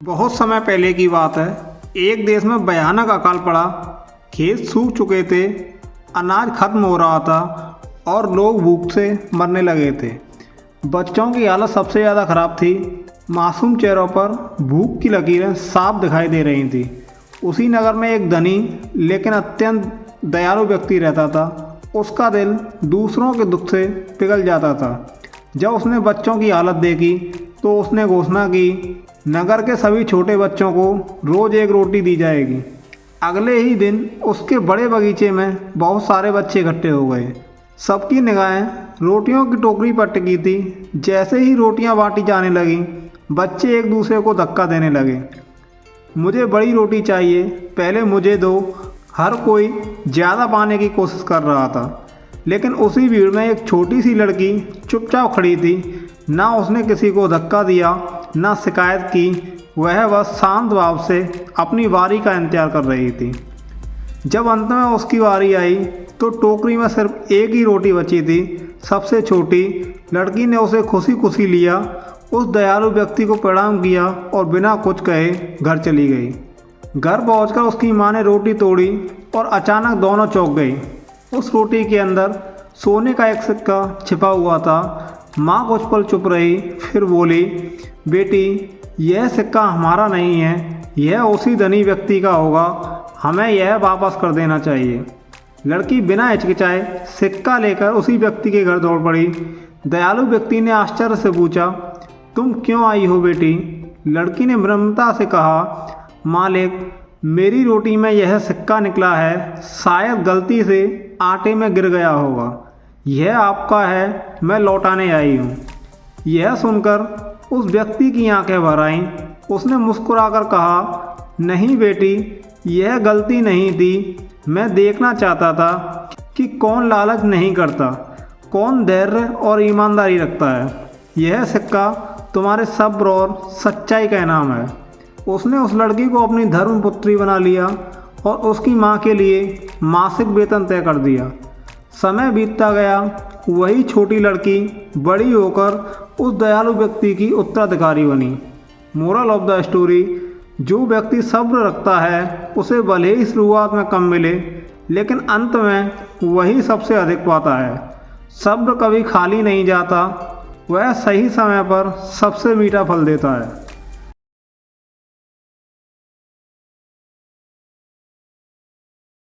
बहुत समय पहले की बात है। एक देश में भयानक अकाल पड़ा। खेत सूख चुके थे, अनाज खत्म हो रहा था और लोग भूख से मरने लगे थे। बच्चों की हालत सबसे ज़्यादा ख़राब थी। मासूम चेहरों पर भूख की लकीरें साफ दिखाई दे रही थी। उसी नगर में एक धनी लेकिन अत्यंत दयालु व्यक्ति रहता था। उसका दिल दूसरों के दुख से पिघल जाता था। जब उसने बच्चों की हालत देखी तो उसने घोषणा की, नगर के सभी छोटे बच्चों को रोज़ एक रोटी दी जाएगी। अगले ही दिन उसके बड़े बगीचे में बहुत सारे बच्चे इकट्ठे हो गए। सबकी निगाहें रोटियों की टोकरी पर टिकी थी। जैसे ही रोटियां बांटी जाने लगीं, बच्चे एक दूसरे को धक्का देने लगे। मुझे बड़ी रोटी चाहिए, पहले मुझे दो। हर कोई ज़्यादा पाने की कोशिश कर रहा था, लेकिन उसी भीड़ में एक छोटी सी लड़की चुपचाप खड़ी थी। ना उसने किसी को धक्का दिया, ना शिकायत की। वह बस शांत भाव से अपनी बारी का इंतजार कर रही थी। जब अंत में उसकी बारी आई तो टोकरी में सिर्फ एक ही रोटी बची थी, सबसे छोटी। लड़की ने उसे खुशी खुशी लिया, उस दयालु व्यक्ति को प्रणाम किया और बिना कुछ कहे घर चली गई। घर पहुंचकर उसकी माँ ने रोटी तोड़ी और अचानक दोनों चौंक गई। उस रोटी के अंदर सोने का एक सिक्का छिपा हुआ था। माँ कुछ पल चुप रही, फिर बोली, बेटी, यह सिक्का हमारा नहीं है, यह उसी धनी व्यक्ति का होगा। हमें यह वापस कर देना चाहिए। लड़की बिना हिचकिचाए सिक्का लेकर उसी व्यक्ति के घर दौड़ पड़ी। दयालु व्यक्ति ने आश्चर्य से पूछा, तुम क्यों आई हो बेटी? लड़की ने विनम्रता से कहा, मालिक, मेरी रोटी में यह सिक्का निकला है, शायद गलती से आटे में गिर गया होगा। यह आपका है, मैं लौटाने आई हूँ। यह सुनकर उस व्यक्ति की आंखें भर आईं। उसने मुस्कुराकर कहा, नहीं बेटी, यह गलती नहीं थी। मैं देखना चाहता था कि कौन लालच नहीं करता, कौन धैर्य और ईमानदारी रखता है। यह सिक्का तुम्हारे सब्र और सच्चाई का इनाम है। उसने उस लड़की को अपनी धर्मपुत्री बना लिया और उसकी माँ के लिए मासिक वेतन तय कर दिया। समय बीतता गया, वही छोटी लड़की बड़ी होकर उस दयालु व्यक्ति की उत्तराधिकारी बनी। मोरल ऑफ द स्टोरी, जो व्यक्ति सब्र रखता है उसे भले ही शुरुआत में कम मिले, लेकिन अंत में वही सबसे अधिक पाता है। सब्र कभी खाली नहीं जाता, वह सही समय पर सबसे मीठा फल देता है।